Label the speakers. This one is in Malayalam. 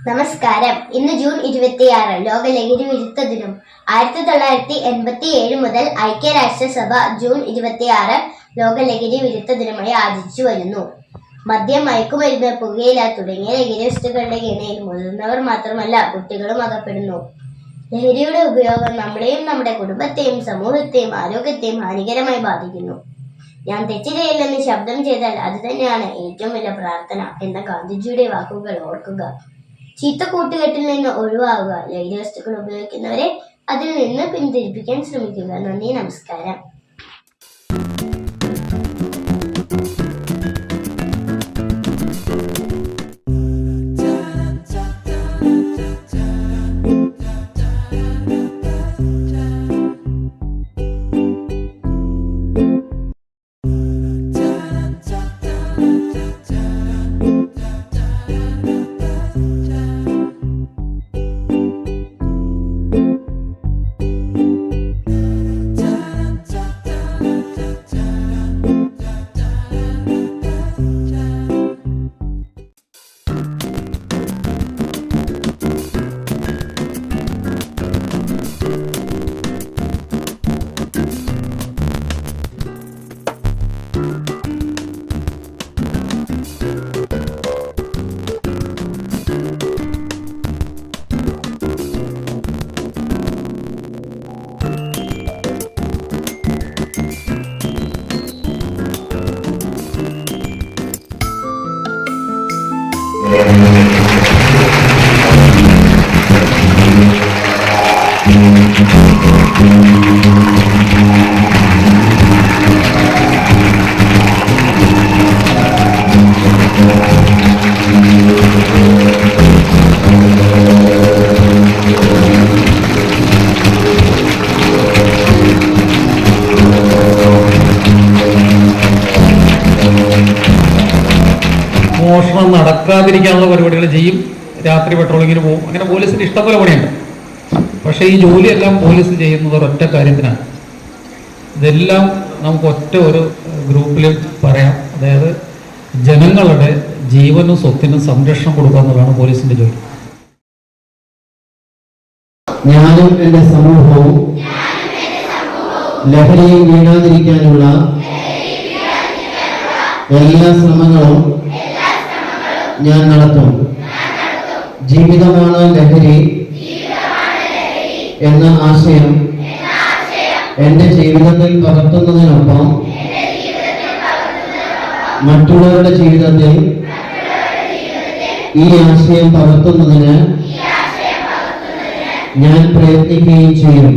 Speaker 1: നമസ്കാരം. ഇന്ന് ജൂൺ 26 ലോക ലഹരി വിരുദ്ധ ദിനം. 1987 മുതൽ ഐക്യരാഷ്ട്രസഭ ജൂൺ 26 ലോക ലഹരി വിരുദ്ധ ദിനമായി ആചരിച്ചു വരുന്നു. മദ്യം, മയക്കുമരുന്ന്, പുകയില തുടങ്ങിയ ലഹരി വസ്തുക്കളുടെ കെണിയിൽ മുതിർന്നവർ മാത്രമല്ല കുട്ടികളും അകപ്പെടുന്നു. ലഹരിയുടെ ഉപയോഗം നമ്മളെയും നമ്മുടെ കുടുംബത്തെയും സമൂഹത്തെയും ആരോഗ്യത്തെയും ഹാനികരമായി ബാധിക്കുന്നു. ഞാൻ തെറ്റ് ചെയ്യില്ലെന്ന് ശബ്ദം ചെയ്താൽ അത് തന്നെയാണ് ഏറ്റവും വലിയ പ്രാർത്ഥന എന്ന ഗാന്ധിജിയുടെ വാക്കുകൾ ഓർക്കുക. ചീത്ത കൂട്ടുകെട്ടിൽ നിന്ന് ഒഴിവാകുക. ലഹരി വസ്തുക്കൾ ഉപയോഗിക്കുന്നവരെ അതിൽ നിന്ന് പിന്തിരിപ്പിക്കാൻ ശ്രമിക്കുക. നന്ദി, നമസ്കാരം.
Speaker 2: മോഷണം നടക്കാതിരിക്കാനുള്ള പരിപാടികൾ ചെയ്യും. രാത്രി പെട്രോളിങ്ങിന് പോകും. അങ്ങനെ പോലീസിന് ഇഷ്ടംപോലെ പണിയുണ്ട്. പക്ഷേ ഈ ജോലിയെല്ലാം പോലീസ് ചെയ്യുന്നത് ഒരൊറ്റ കാര്യത്തിനാണ്. ഇതെല്ലാം നമുക്ക് ഒറ്റ ഒരു ഗ്രൂപ്പിൽ പറയാം. അതായത് ജനങ്ങളുടെ ജീവനും സ്വത്തിനും സംരക്ഷണം കൊടുക്കുക എന്നുള്ളതാണ് പോലീസിന്റെ ജോലി.
Speaker 3: ഞാനും എൻ്റെ സമൂഹവും ലഹരിയിൽ വീഴാതിരിക്കാനുള്ള എല്ലാ ശ്രമങ്ങളും ഞാൻ നടത്തും. ജീവിതമാണ് ലഹരി എന്ന ആശയം എൻ്റെ ജീവിതത്തിൽ പകർത്തുന്നതിനൊപ്പം മറ്റുള്ളവരുടെ ജീവിതത്തിൽ ഈ ആശയം പകർത്തുന്നതിന് ഞാൻ പ്രയത്നിക്കുകയും ചെയ്യും.